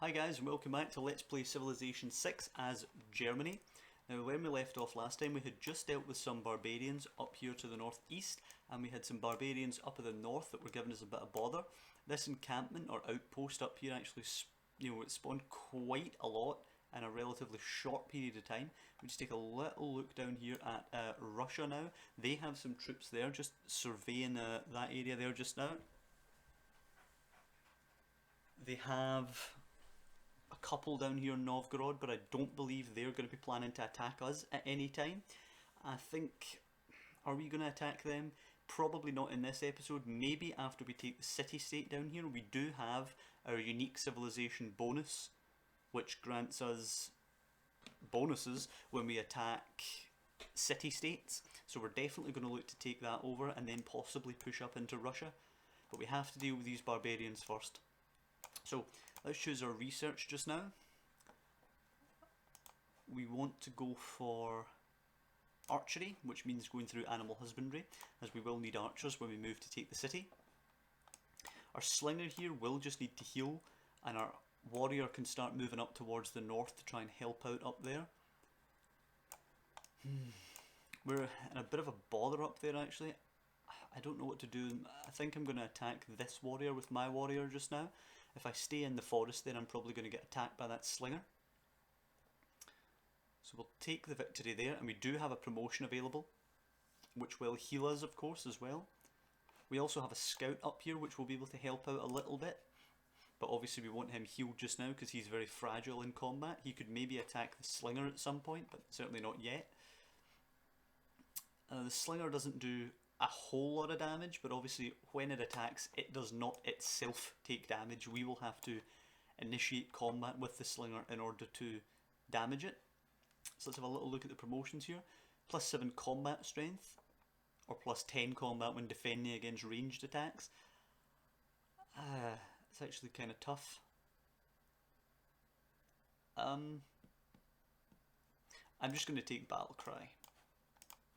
Hi guys and welcome back to Let's Play Civilization 6 as Germany. Now when we left off last time we had just dealt with some barbarians up here to the northeast and we had some barbarians up in the north that were giving us a bit of bother. This encampment or outpost up here actually it spawned quite a lot in a relatively short period of time. We just take a little look down here at Russia now. They have some troops there just surveying that area there just now. They have a couple down here in Novgorod, but I don't believe they're going to be planning to attack us at any time. I think, are we going to attack them? Probably not in this episode, maybe after we take the city-state down here. We do have our unique civilization bonus, which grants us bonuses when we attack city-states. So we're definitely going to look to take that over and then possibly push up into Russia. But we have to deal with these barbarians first. So let's choose our research just now. We want to go for archery, which means going through animal husbandry, as we will need archers when we move to take the city. Our slinger here will just need to heal, and our warrior can start moving up towards the north to try and help out up there. We're in a bit of a bother up there actually. I don't know what to do. I think I'm going to attack this warrior with my warrior just now. If I stay in the forest then I'm probably going to get attacked by that slinger. So we'll take the victory there, and we do have a promotion available, which will heal us of course as well. We also have a scout up here which will be able to help out a little bit, but obviously we want him healed just now because he's very fragile in combat. He could maybe attack the slinger at some point, but certainly not yet. The slinger doesn't do a whole lot of damage, but obviously when it attacks it does not itself take damage. We will have to initiate combat with the slinger in order to damage it. So let's have a little look at the promotions here. +7 combat strength, or +10 combat when defending against ranged attacks. It's actually kind of tough. I'm just going to take battle cry.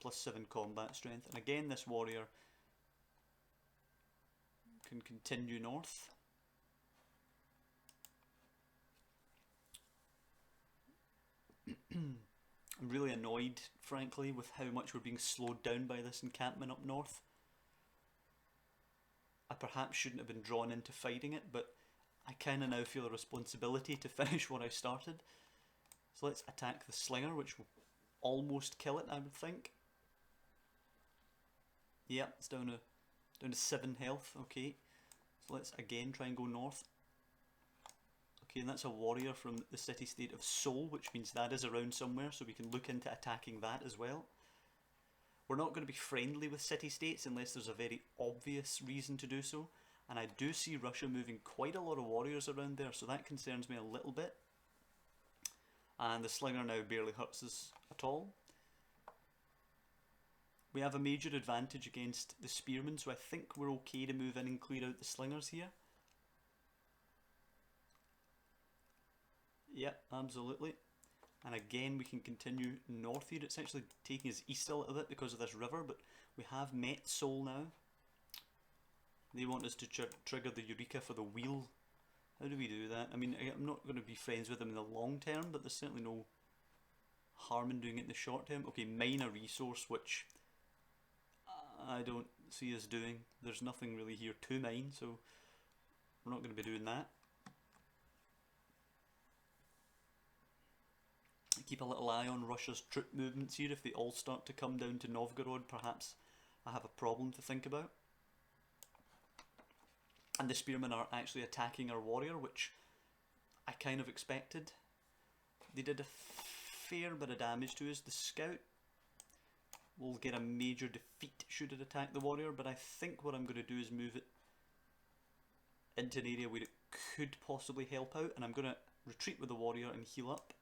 +7 combat strength, and again this warrior can continue north. I'm really annoyed, frankly, with how much we're being slowed down by this encampment up north. I perhaps shouldn't have been drawn into fighting it, but I kind of now feel a responsibility to finish what I started. So let's attack the slinger, which will almost kill it, I would think. Yep, it's down to 7 health, okay. So let's again try and go north. Okay, and that's a warrior from the city-state of Seoul, which means that is around somewhere, so we can look into attacking that as well. We're not going to be friendly with city-states unless there's a very obvious reason to do so, and I do see Russia moving quite a lot of warriors around there, so that concerns me a little bit. And the slinger now barely hurts us at all. We have a major advantage against the spearmen, so I think we're okay to move in and clear out the slingers here. Yep, absolutely. And again we can continue north here. It's actually taking us east a little bit because of this river, but we have met Seoul now. They want us to trigger the Eureka for the wheel. How do we do that? I mean, I'm not going to be friends with them in the long term, but there's certainly no harm in doing it in the short term. Okay, mine a resource, which I don't see us doing. There's nothing really here to mine, so we're not going to be doing that. Keep a little eye on Russia's troop movements here. If they all start to come down to Novgorod, perhaps I have a problem to think about. And the spearmen are actually attacking our warrior, which I kind of expected. They did a fair bit of damage to us. The scout will get a major defeat should it attack the warrior, but I think what I'm going to do is move it into an area where it could possibly help out, and I'm going to retreat with the warrior and heal up.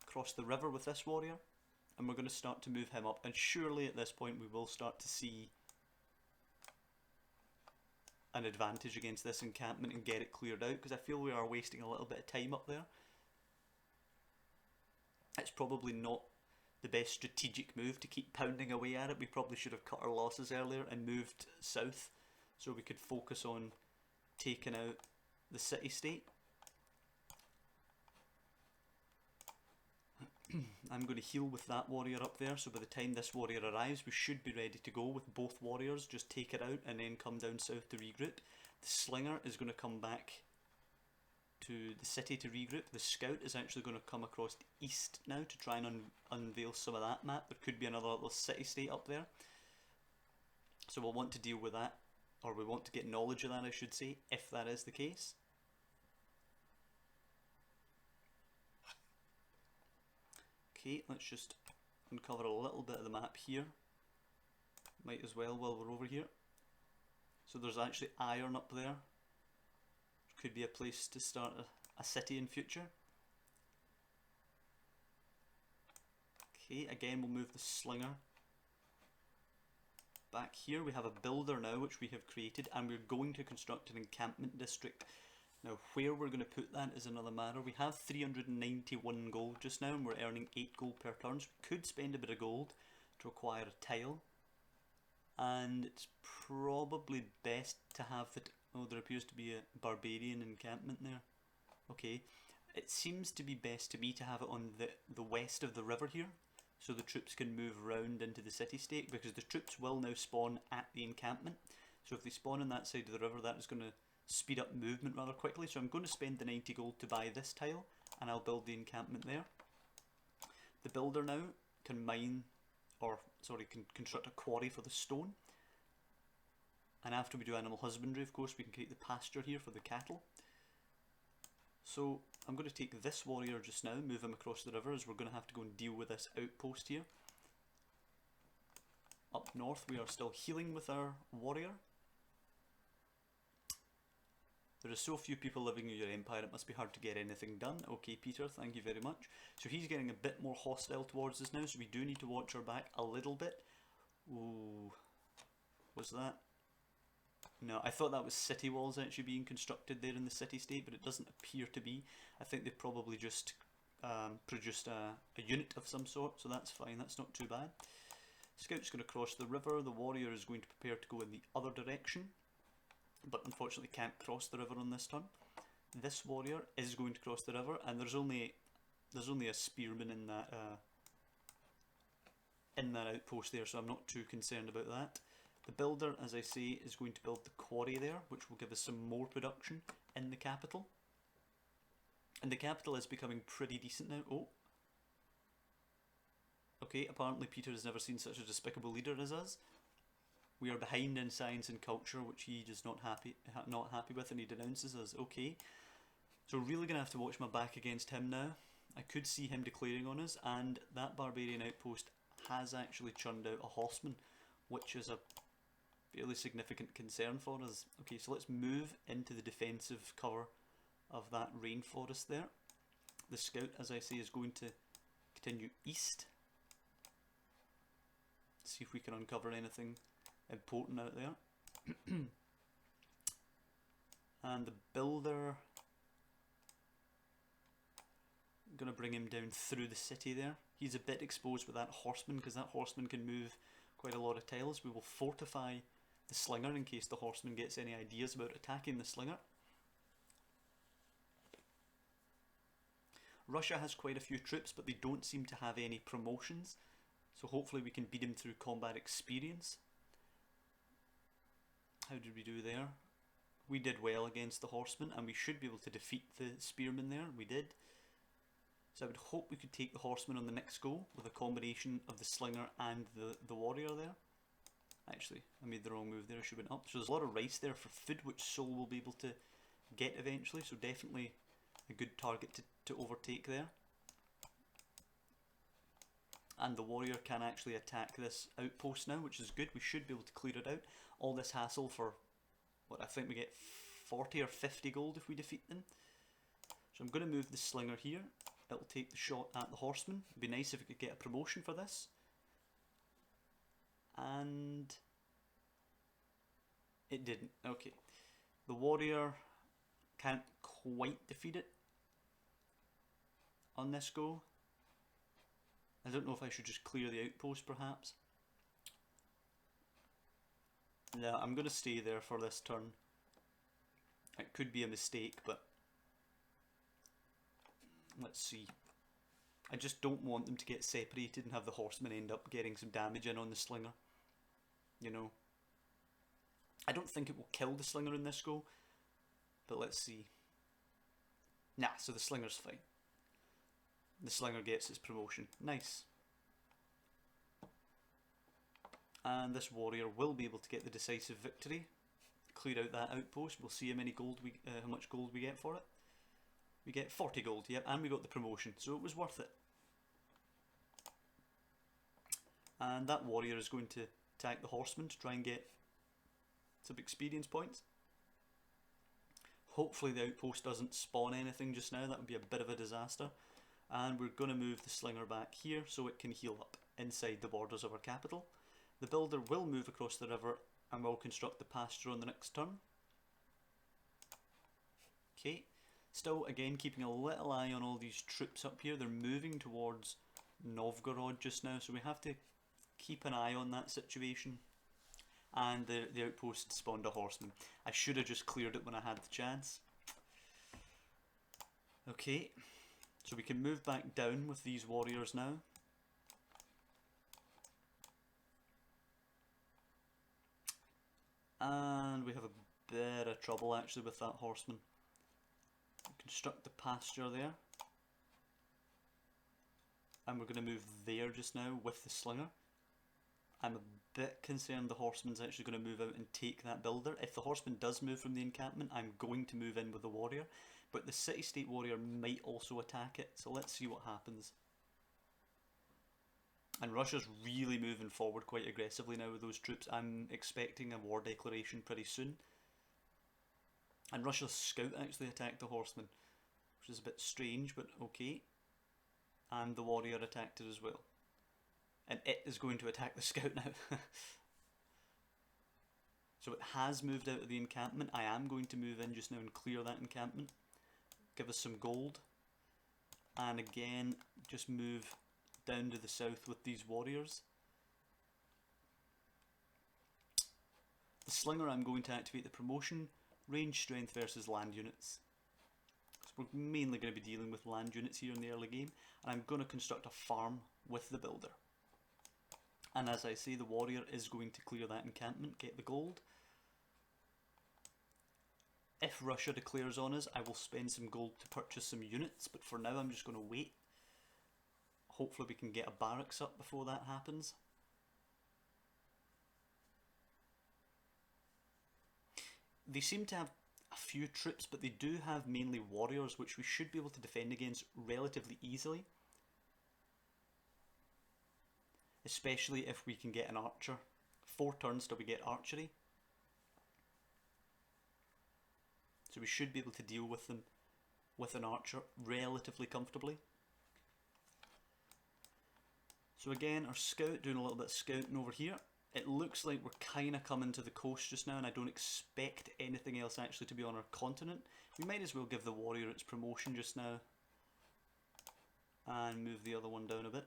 Cross the river with this warrior, and we're going to start to move him up, and surely at this point we will start to see an advantage against this encampment and get it cleared out, because I feel we are wasting a little bit of time up there. It's probably not the best strategic move to keep pounding away at it. We probably should have cut our losses earlier and moved south so we could focus on taking out the city-state. I'm going to heal with that warrior up there, so by the time this warrior arrives we should be ready to go with both warriors. Just take it out and then come down south to regroup. The slinger is going to come back to the city to regroup. The scout is actually going to come across the east now to try and unveil some of that map. There could be another little city state up there, so we'll want to deal with that, or we want to get knowledge of that I should say, if that is the case. Okay, let's just uncover a little bit of the map here. Might as well while we're over here. So there's actually iron up there. Could be a place to start a city in future. Okay, again we'll move the slinger back here. We have a builder now which we have created, and we're going to construct an encampment district. Now where we're going to put that is another matter. We have 391 gold just now and we're earning 8 gold per turn, so we could spend a bit of gold to acquire a tile. And it's probably best to have the... oh, there appears to be a barbarian encampment there. Okay, it seems to be best to me to have it on the west of the river here, so the troops can move round into the city-state, because the troops will now spawn at the encampment. So if they spawn on that side of the river, that is going to speed up movement rather quickly. So I'm going to spend the 90 gold to buy this tile, and I'll build the encampment there. The builder now can mine, or sorry, can construct a quarry for the stone. And after we do animal husbandry, of course, we can create the pasture here for the cattle. So I'm going to take this warrior just now, move him across the river, as we're going to have to go and deal with this outpost here. Up north we are still healing with our warrior. There are so few people living in your empire, it must be hard to get anything done. Okay, Peter, thank you very much. So he's getting a bit more hostile towards us now, so we do need to watch our back a little bit. Ooh, was that? No, I thought that was city walls actually being constructed there in the city-state, but it doesn't appear to be. I think they probably just produced a unit of some sort, so that's fine, that's not too bad. Scout's going to cross the river, the warrior is going to prepare to go in the other direction, but unfortunately can't cross the river on this turn. This warrior is going to cross the river, and there's only a spearman in that outpost there, so I'm not too concerned about that. The builder, as I say, is going to build the quarry there, which will give us some more production in the capital. And the capital is becoming pretty decent now. Oh. Okay, apparently Peter has never seen such a despicable leader as us. We are behind in science and culture, which he is not happy with, and he denounces us. Okay. So we're really going to have to watch my back against him now. I could see him declaring on us, and that barbarian outpost has actually churned out a horseman, which is a fairly significant concern for us. Okay, so let's move into the defensive cover of that rainforest there. The scout, as I say, is going to continue east. See if we can uncover anything important out there. And the builder, I'm going to bring him down through the city there. He's a bit exposed with that horseman, because that horseman can move quite a lot of tiles. We will fortify the slinger in case the horseman gets any ideas about attacking the slinger. Russia has quite a few troops, but they don't seem to have any promotions, so hopefully we can beat him through combat experience. How did we do there? We did well against the horseman, and we should be able to defeat the spearman there. We did. So I would hope we could take the horseman on the next go with a combination of the slinger and the warrior there. Actually, I made the wrong move there, I should have went up. So there's a lot of rice there for food, which Sol will be able to get eventually, so definitely a good target to overtake there. And the warrior can actually attack this outpost now, which is good. We should be able to clear it out. All this hassle for, what, I think we get 40 or 50 gold if we defeat them. So I'm going to move the slinger here. It'll take the shot at the horseman. It'd be nice if we could get a promotion for this. And it didn't. Okay. The warrior can't quite defeat it on this go. I don't know if I should just clear the outpost perhaps. No, I'm going to stay there for this turn. It could be a mistake, but let's see. I just don't want them to get separated and have the horsemen end up getting some damage in on the slinger. You know. I don't think it will kill the slinger in this go, but let's see. Nah, so the slinger's fine. The slinger gets its promotion. Nice. And this warrior will be able to get the decisive victory. Clear out that outpost. We'll see how much gold we get for it. We get 40 gold, yep, and we got the promotion, so it was worth it. And that warrior is going to attack the horseman to try and get some experience points. Hopefully the outpost doesn't spawn anything just now, that would be a bit of a disaster. And we're going to move the slinger back here so it can heal up inside the borders of our capital. The builder will move across the river and will construct the pasture on the next turn. Okay, still again keeping a little eye on all these troops up here. They're moving towards Novgorod just now, so we have to keep an eye on that situation. And the outpost spawned a horseman. I should have just cleared it when I had the chance. Okay, so we can move back down with these warriors now. And we have a bit of trouble actually with that horseman. Construct the pasture there. And we're going to move there just now with the slinger. I'm a bit concerned the horseman's actually going to move out and take that builder. If the horseman does move from the encampment, I'm going to move in with the warrior. But the city-state warrior might also attack it, so let's see what happens. And Russia's really moving forward quite aggressively now with those troops. I'm expecting a war declaration pretty soon. And Russia's scout actually attacked the horseman, which is a bit strange, but okay. And the warrior attacked it as well. And it is going to attack the scout now. So it has moved out of the encampment. I am going to move in just now and clear that encampment. Give us some gold. And again, just move down to the south with these warriors. The slinger, I'm going to activate the promotion. Range strength versus land units. So we're mainly going to be dealing with land units here in the early game. And I'm going to construct a farm with the builder. And as I say, the warrior is going to clear that encampment, get the gold. If Russia declares on us, I will spend some gold to purchase some units, but for now I'm just going to wait. Hopefully we can get a barracks up before that happens. They seem to have a few troops, but they do have mainly warriors, which we should be able to defend against relatively easily. Especially if we can get an archer. 4 turns till we get archery. So we should be able to deal with them with an archer relatively comfortably. So again, our scout doing a little bit of scouting over here. It looks like we're kind of coming to the coast just now, and I don't expect anything else actually to be on our continent. We might as well give the warrior its promotion just now. And move the other one down a bit.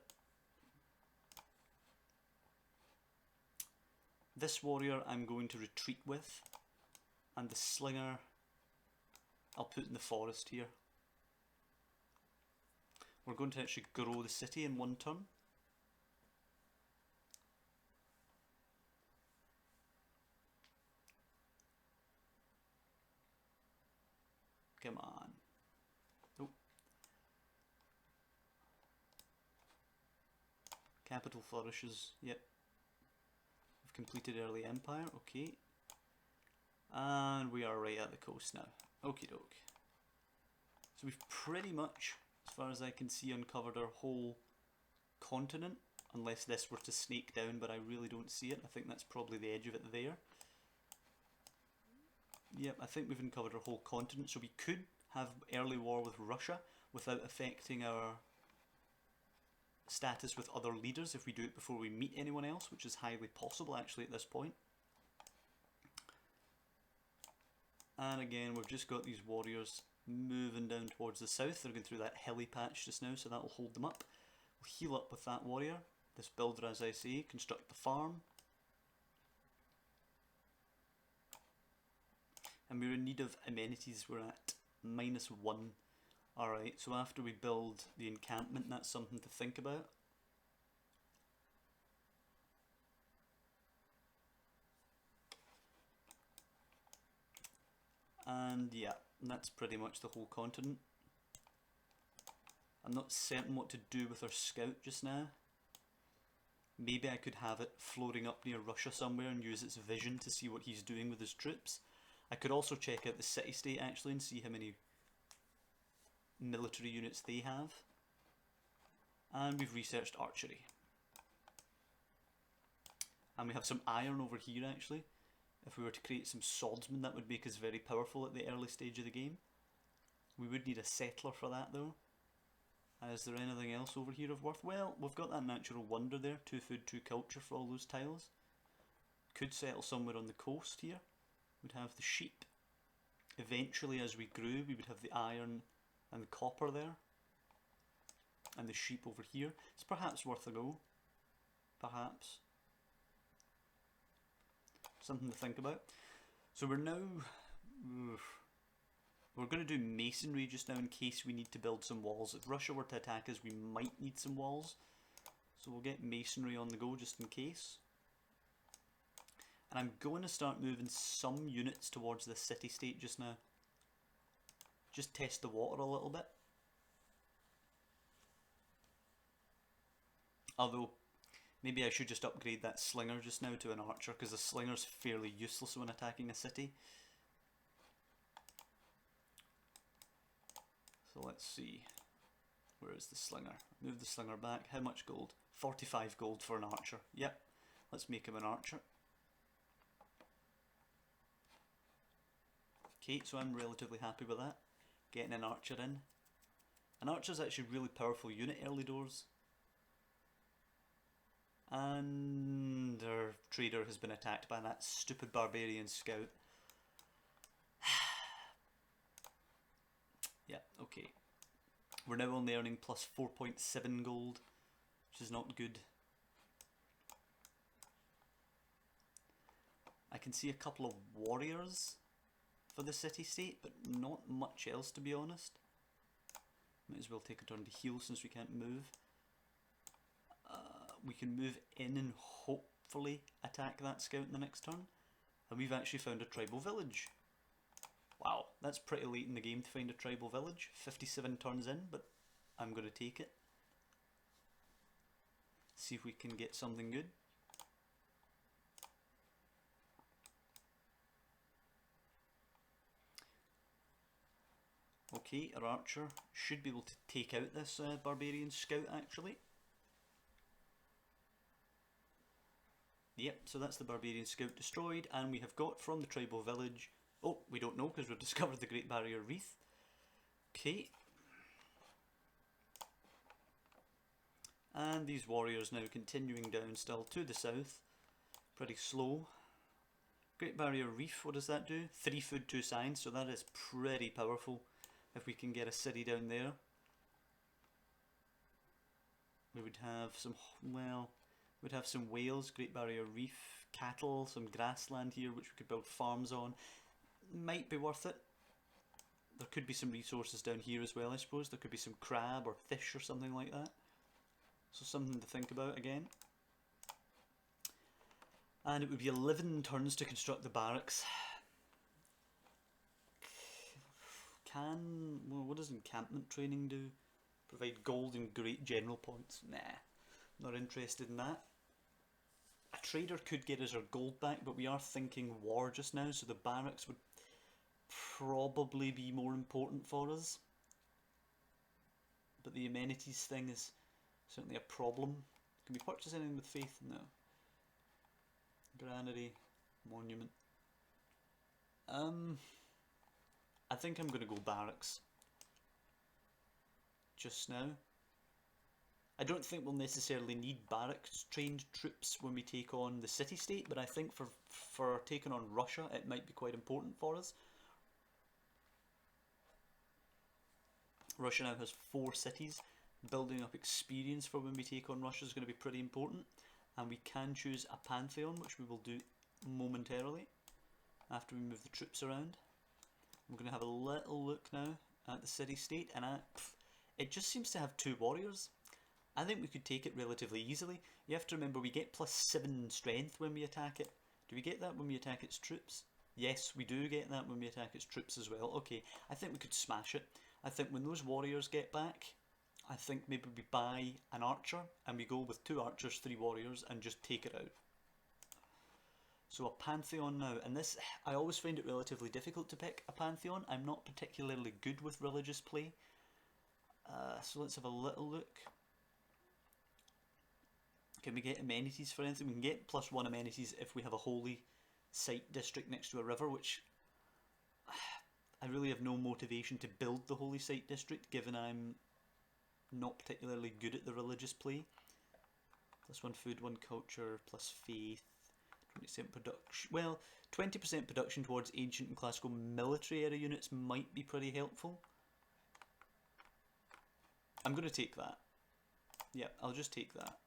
This warrior I'm going to retreat with, and the slinger I'll put in the forest here. We're going to actually grow the city in 1 turn. Come on. Oh. Capital flourishes, yep. Completed early empire, okay. And we are right at the coast now. Okie doke. So we've pretty much, as far as I can see, uncovered our whole continent. Unless this were to snake down, but I really don't see it. I think that's probably the edge of it there. Yep, I think we've uncovered our whole continent. So we could have early war with Russia without affecting our status with other leaders if we do it before we meet anyone else, which is highly possible actually at this point. And again, we've just got these warriors moving down towards the south. They're going through that hilly patch just now, so that will hold them up. We'll heal up with that warrior. This builder, as I say, construct the farm. And we're in need of amenities. We're at -1 Alright, so after we build the encampment, that's something to think about. And yeah, that's pretty much the whole continent. I'm not certain what to do with our scout just now. Maybe I could have it floating up near Russia somewhere and use its vision to see what he's doing with his troops. I could also check out the city-state actually and see how many military units they have. And we've researched archery. And we have some iron over here actually. If we were to create some swordsmen, that would make us very powerful at the early stage of the game. We would need a settler for that though. Is there anything else over here of worth? Well, we've got that natural wonder there, 2 food, 2 culture for all those tiles. Could settle somewhere on the coast here. We'd have the sheep. Eventually as we grew we would have the iron and the copper there. And the sheep over here. It's perhaps worth a go. Perhaps. Something to think about. So we're now... We're going to do masonry just now in case we need to build some walls. If Russia were to attack us, we might need some walls. So we'll get masonry on the go just in case. And I'm going to start moving some units towards the city-state just now. Just test the water a little bit. Although, maybe I should just upgrade that slinger just now to an archer, because the slinger's fairly useless when attacking a city. So let's see, where is the slinger? Move the slinger back. How much gold? 45 gold for an archer. Yep, let's make him an archer. Okay, so I'm relatively happy with that. Getting an archer in. An archer's actually a really powerful unit early doors. And our trader has been attacked by that stupid barbarian scout. Yeah, okay. We're now only earning plus 4.7 gold, which is not good. I can see a couple of warriors for the city-state, but not much else to be honest. Might as well take a turn to heal since we can't move. We can move in and hopefully attack that scout in the next turn. And we've actually found a tribal village. Wow, that's pretty late in the game to find a tribal village. 57 turns in, but I'm going to take it. See if we can get something good. Okay, our archer should be able to take out this barbarian scout actually. Yep, so that's the barbarian scout destroyed, and we have got from the tribal village... Oh, we don't know because we've discovered the Great Barrier Reef. Okay. And these warriors now continuing down still to the south. Pretty slow. Great Barrier Reef, what does that do? 3 food, 2 signs, so that is pretty powerful if we can get a city down there. We would have some, well, we'd have some whales, Great Barrier Reef, cattle, some grassland here which we could build farms on. Might be worth it. There could be some resources down here as well, I suppose. There could be some crab or fish or something like that. So something to think about again. And it would be 11 turns to construct the barracks. Well, what does encampment training do? Provide gold and great general points. Nah, not interested in that. A trader could get us our gold back, but we are thinking war just now, so the barracks would probably be more important for us. But the amenities thing is certainly a problem. Can we purchase anything with faith? No. Granary, monument. I think I'm going to go barracks just now. I don't think we'll necessarily need barracks trained troops when we take on the city-state, but I think for taking on Russia it might be quite important for us. Russia now has 4 cities. Building up experience for when we take on Russia is going to be pretty important, and we can choose a pantheon, which we will do momentarily after we move the troops around. We're going to have a little look now at the city-state, and it just seems to have 2 warriors. I think we could take it relatively easily. You have to remember we get +7 strength when we attack it. Do we get that when we attack its troops? Yes, we do get that when we attack its troops as well. Okay, I think we could smash it. I think when those warriors get back, I think maybe we buy an archer and we go with 2 archers, 3 warriors and just take it out. So a pantheon now, and this, I always find it relatively difficult to pick a pantheon. I'm not particularly good with religious play. So let's have a little look. Can we get amenities for anything? We can get +1 amenities if we have a holy site district next to a river, which I really have no motivation to build the holy site district, given I'm not particularly good at the religious play. +1 food, 1 culture, plus faith, 20% production. Well, 20% production towards ancient and classical military era units might be pretty helpful. I'm going to take that. Yeah, I'll just take that.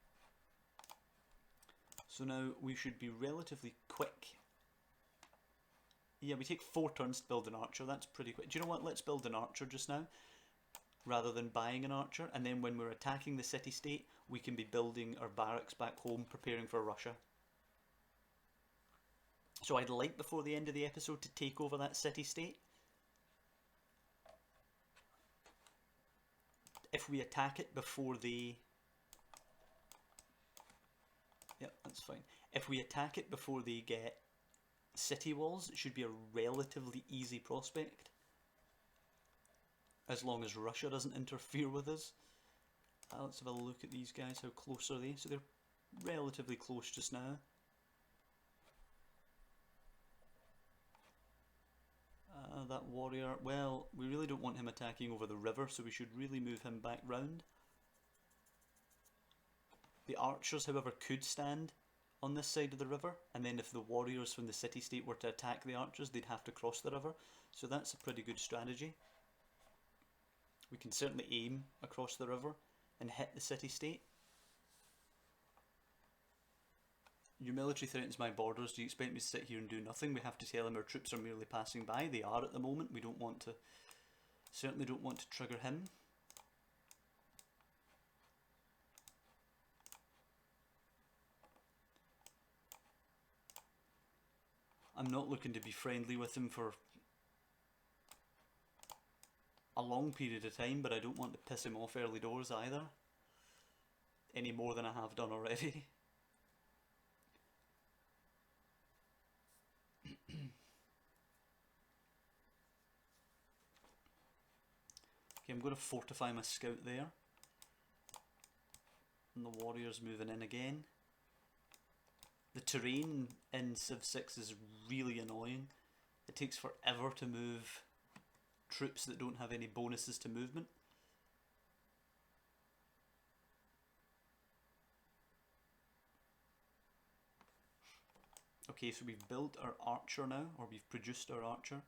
So now we should be relatively quick. Yeah, we take 4 turns to build an archer. That's pretty quick. Do you know what? Let's build an archer just now, rather than buying an archer. And then when we're attacking the city-state, we can be building our barracks back home, preparing for Russia. So I'd like, before the end of the episode, to take over that city-state. If we attack it before they... Yep, that's fine. If we attack it before they get city walls, it should be a relatively easy prospect. As long as Russia doesn't interfere with us. Let's have a look at these guys. How close are they? So they're relatively close just now. That warrior, well, we really don't want him attacking over the river, so we should really move him back round. The archers, however, could stand on this side of the river, and then if the warriors from the city-state were to attack the archers, they'd have to cross the river. So that's a pretty good strategy. We can certainly aim across the river and hit the city-state. Your military threatens my borders. Do you expect me to sit here and do nothing? We have to tell him our troops are merely passing by. They are at the moment. We don't want to, certainly don't want to trigger him. I'm not looking to be friendly with him for a long period of time, but I don't want to piss him off early doors either. Any more than I have done already. Okay, I'm going to fortify my scout there. And the warriors moving in again. The terrain in Civ 6 is really annoying. It takes forever to move troops that don't have any bonuses to movement. Okay, so we've built our archer now, or we've produced our archer.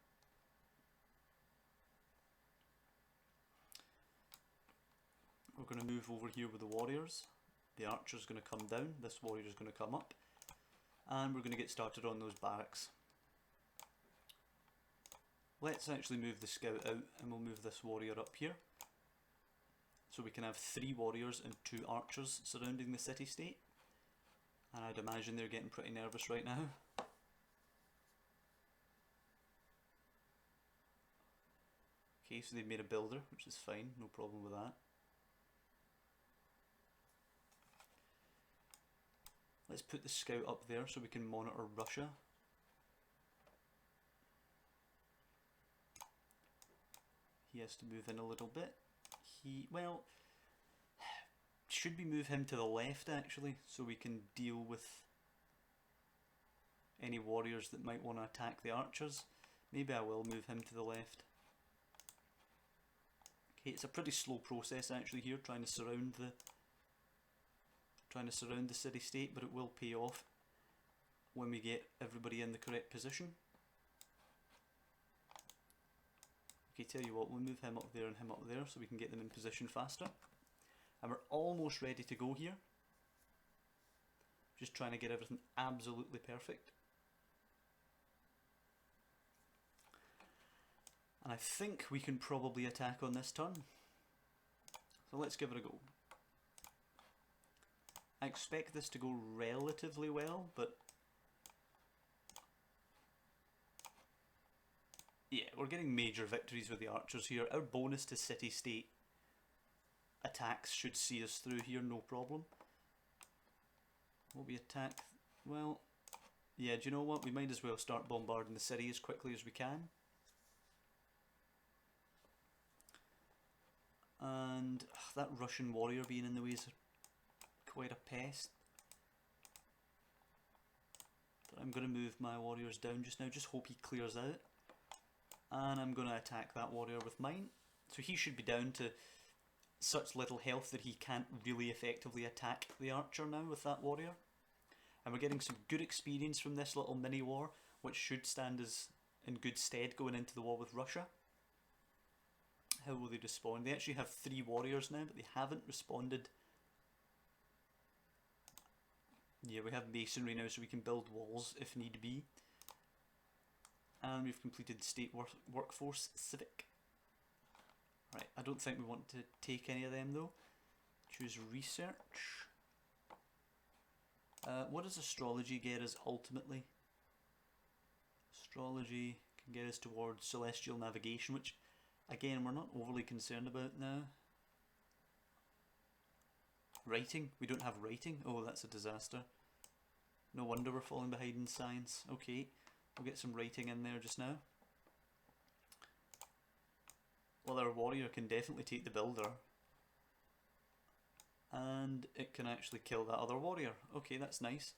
We're going to move over here with the warriors. The archer's going to come down, this warrior's going to come up. And we're going to get started on those barracks. Let's actually move the scout out and we'll move this warrior up here. So we can have 3 warriors and 2 archers surrounding the city-state. And I'd imagine they're getting pretty nervous right now. Okay, so they've made a builder, which is fine, no problem with that. Let's put the scout up there so we can monitor Russia. He has to move in a little bit. Well, should we move him to the left actually, so we can deal with any warriors that might want to attack the archers? Maybe I will move him to the left. Okay, it's a pretty slow process actually here, trying to surround the city-state, but it will pay off when we get everybody in the correct position. Okay, tell you what, we'll move him up there and him up there so we can get them in position faster. And we're almost ready to go here. Just trying to get everything absolutely perfect. And I think we can probably attack on this turn. So let's give it a go. I expect this to go relatively well, but yeah, we're getting major victories with the archers here. Our bonus to city-state attacks should see us through here, no problem. Will we attack? Well, yeah, do you know what? We might as well start bombarding the city as quickly as we can. And that Russian warrior being in the way is quite a pest. But I'm going to move my warriors down just now, just hope he clears out. And I'm going to attack that warrior with mine. So he should be down to such little health that he can't really effectively attack the archer now with that warrior. And we're getting some good experience from this little mini war, which should stand us in good stead going into the war with Russia. How will they respond? They actually have 3 warriors now, but they haven't responded. Yeah, we have masonry now, so we can build walls if need be. And we've completed state workforce civic. Right, I don't think we want to take any of them though. Choose research. What does astrology get us ultimately? Astrology can get us towards celestial navigation, which again we're not overly concerned about now. Writing, we don't have writing. Oh, that's a disaster. No wonder we're falling behind in science. Okay, we'll get some writing in there just now. Well, our warrior can definitely take the builder. And it can actually kill that other warrior. Okay, that's nice.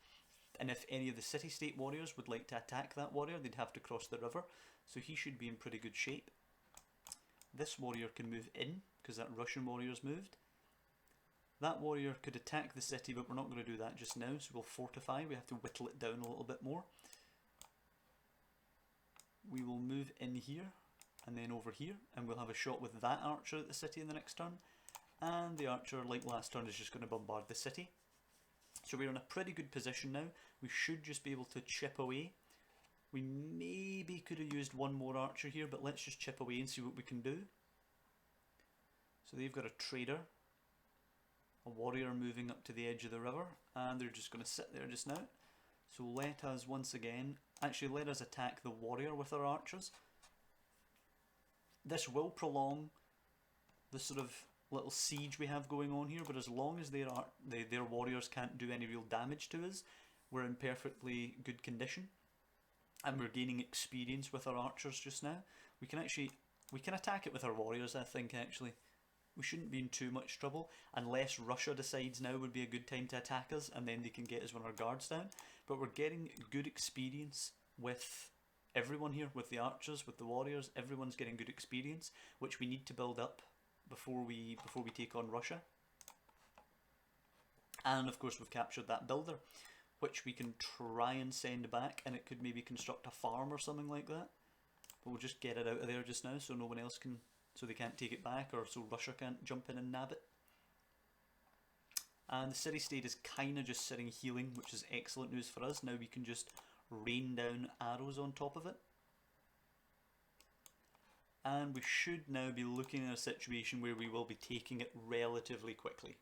And if any of the city-state warriors would like to attack that warrior, they'd have to cross the river. So he should be in pretty good shape. This warrior can move in, because that Russian warrior's moved. That warrior could attack the city, but we're not going to do that just now, so we'll fortify. We have to whittle it down a little bit more. We will move in here, and then over here, and we'll have a shot with that archer at the city in the next turn. And the archer, like last turn, is just going to bombard the city. So we're in a pretty good position now. We should just be able to chip away. We maybe could have used one more archer here, but let's just chip away and see what we can do. So they've got a trader, a warrior moving up to the edge of the river, and they're just going to sit there just now. So let us once again, actually let us attack the warrior with our archers. This will prolong the sort of little siege we have going on here, but as long as their warriors can't do any real damage to us, we're in perfectly good condition. And we're gaining experience with our archers just now. We can attack it with our warriors, I think, actually. We shouldn't be in too much trouble, unless Russia decides now would be a good time to attack us, and then they can get us when our guard's down. But we're getting good experience with everyone here, with the archers, with the warriors. Everyone's getting good experience, which we need to build up before we take on Russia. And of course we've captured that builder, which we can try and send back, and it could maybe construct a farm or something like that. But we'll just get it out of there just now, so no one else can, so they can't take it back, or so Russia can't jump in and nab it. And the city-state is kind of just sitting healing, which is excellent news for us. Now we can just rain down arrows on top of it. And we should now be looking at a situation where we will be taking it relatively quickly.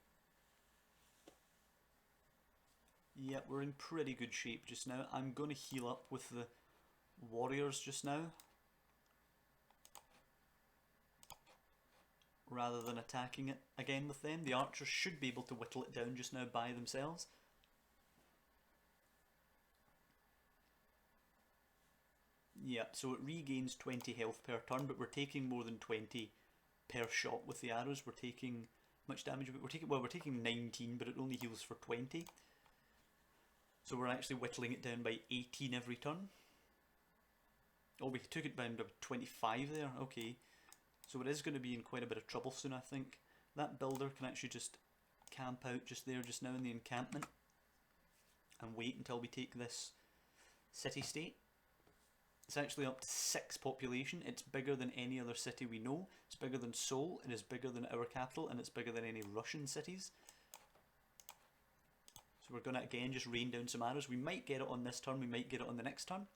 Yep, we're in pretty good shape just now. I'm going to heal up with the warriors just now, rather than attacking it again with them. The archers should be able to whittle it down just now by themselves. Yep, so it regains 20 health per turn, but we're taking more than 20 per shot with the arrows. We're taking much damage, but we're taking 19, but it only heals for 20. So we're actually whittling it down by 18 every turn. Oh, we took it down to 25 there, okay. So it is going to be in quite a bit of trouble soon, I think. That builder can actually just camp out just there, just now in the encampment, and wait until we take this city-state. It's actually up to 6 population. It's bigger than any other city we know. It's bigger than Seoul, it is bigger than our capital, and it's bigger than any Russian cities. So we're going to again just rain down some arrows. We might get it on this turn, we might get it on the next turn.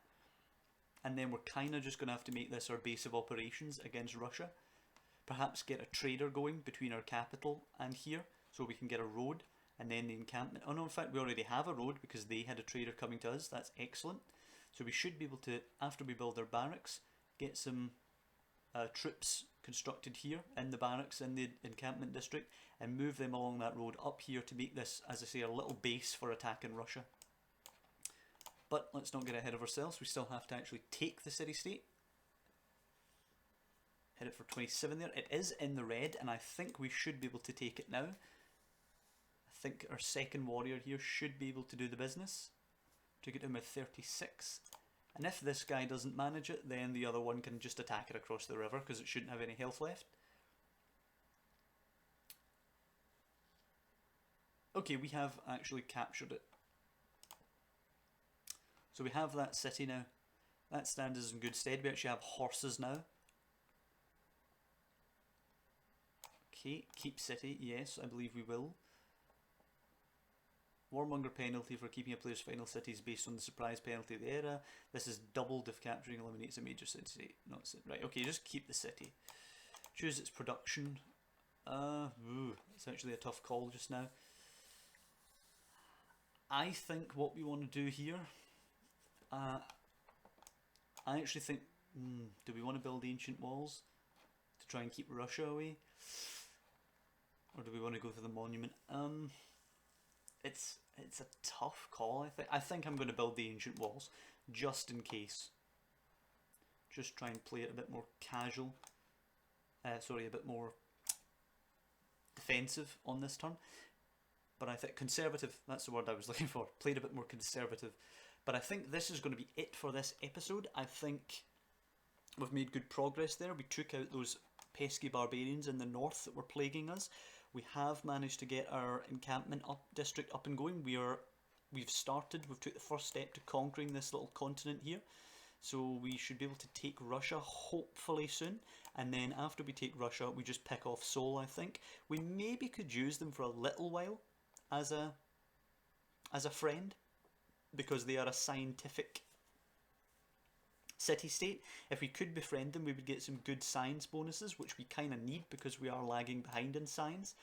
and then we're kind of just going to have to make this our base of operations against Russia. Perhaps get a trader going between our capital and here, so we can get a road, and then the encampment. Oh no, in fact we already have a road because they had a trader coming to us. That's excellent. So we should be able to, after we build our barracks, get some troops constructed here in the barracks in the encampment district and move them along that road up here to make this, as I say, a little base for attacking Russia. But let's not get ahead of ourselves. We still have to actually take the city-state. Hit it for 27 there. It is in the red, and I think we should be able to take it now. I think our second warrior here should be able to do the business. Took it down with 36. And if this guy doesn't manage it, then the other one can just attack it across the river because it shouldn't have any health left. Okay, we have actually captured it. So we have that city now. That stands us in good stead. We actually have horses now. Okay, keep city. Yes, I believe we will. Warmonger penalty for keeping a player's final cities based on the surprise penalty of the era. This is doubled if capturing eliminates a major city. Not right. Okay, just keep the city. Choose its production. It's actually a tough call just now. I think what we want to do here. I actually think. Do we want to build ancient walls to try and keep Russia away, or do we want to go for the monument? It's a tough call. I think I'm going to build the ancient walls just in case. Just try and play it a bit more casual. Sorry, a bit more defensive on this turn. But I think conservative. That's the word I was looking for. Played a bit more conservative. But I think this is going to be it for this episode. I think we've made good progress there. We took out those pesky barbarians in the north that were plaguing us. We have managed to get our encampment district up and going. We've started. We've took the first step to conquering this little continent here. So we should be able to take Russia hopefully soon. And then after we take Russia, we just pick off Seoul, I think. We maybe could use them for a little while as a friend, because they are a scientific city-state. If we could befriend them, we would get some good science bonuses, which we kind of need because we are lagging behind in science.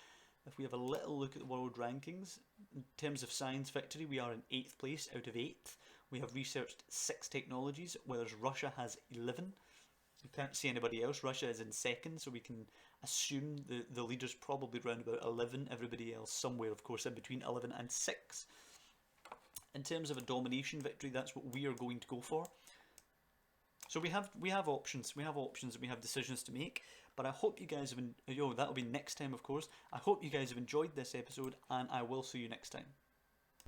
If we have a little look at the world rankings, in terms of science victory, we are in 8th place out of 8th. We have researched 6 technologies, whereas Russia has 11. You can't see anybody else. Russia is in 2nd, so we can assume the leader's probably around about 11. Everybody else somewhere, of course, in between 11 and 6. In terms of a domination victory, that's what we are going to go for. So we have options. We have options and we have decisions to make. But I hope you guys have that'll be next time, of course. I hope you guys have enjoyed this episode, and I will see you next time.